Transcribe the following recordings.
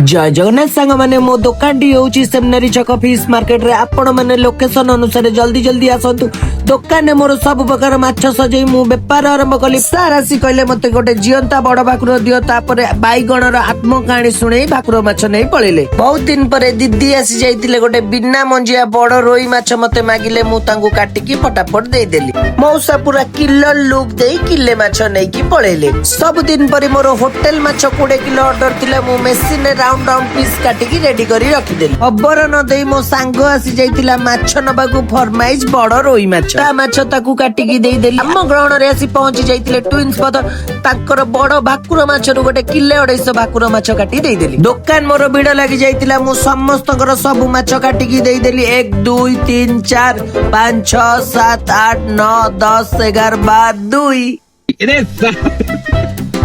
जय जगन्नाथ सांग माने मो दुकान टी होची सेमिनारी छक फिश मार्केट रे आपण माने लोकेशन अनुसार जल्दी जल्दी आसंतु। दुकान ने मोर सब प्रकार माछ सजई मु व्यापार आरंभ कली। सारासी कहले मते गोटे जियंता बड़ भाकुर दियो तापरे बाईगणर आत्म कहानी सुने भाकुर माछ नै पळेले। बहुत दिन परे दीदी आसी जाइतिले गोटे बिना मंजिया बड़ रोई माछ मते मागिले मु तांगु काटिकी फटाफट देई देली। मौसा पूरा किलो लुक देई किले माछ नै की पळेले। सब दिन परे मोर होटल माछ 20 किलो ऑर्डर थिले मु मेसिन रे राउंड राउंड पीस काटिकी रेडी करी रखी देली। खबर न देई मो सांग आसी जाइतिला माछ नबाकू फरमाइज बड़ रोई माछ ता माछ ताकू काटिकी देई देली। हम ग्रहण रे आसी पहुंची जाइतिले ट्विन्स ब्रदर ताकर बड़ भाकुर माछ रु गोटे किले 250 भाकुर माछ काटी देई देली। दुकान मोर भीड़ लागि जाइतिला मु समस्तकर सब माछ काटिकी देई देली। 1 2 3 4 5 6 7 8 9 10 11 12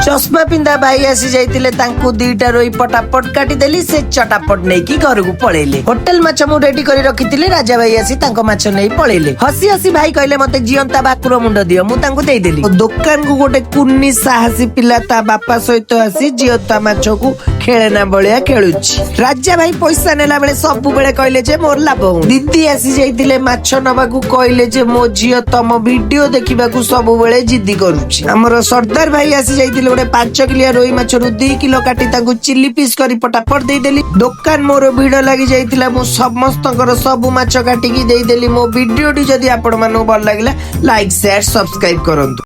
चश्मा पिंदा भाई आसी जाइतिले तांकू दीटा रोई पटापट काटी देली। से चटापट नै की घर को पळेले। होटल माछ मु रेडी करी रखितिले। राजा भाई आसी तांको माछ नै पळेले। हसी हसी भाई कहले मते जियंता भाकुर मुंड दियो मु तांकू देई देली। दुकान को गोटे कुन्नी साहसी पिला ता बापा सहित आसी जियंता माछ को खेळना बळिया खेळुची। राजा भाई पैसा नेला बेले सब बेले कहले जे मोर लाभ हो। दीदी आसी जाइतिले माछ नबाकू कहले जे मो जियो तम वीडियो देखिबा को सब बेले जिद्दी करूची। हमर सरदार भाई आसी जाइतिले गोटे 5 किलो रोई माछ रु 2 किलो काटी तांकू चिल्ली पीस करी पटापट देई देली। दुकान मोर भीड़ लागि जाइतिला मु समस्तकर सब माछ काटिकी देई देली। मो वीडियो टी जदी आपण मानु भल लागिला लाइक शेयर सब्सक्राइब करंतु।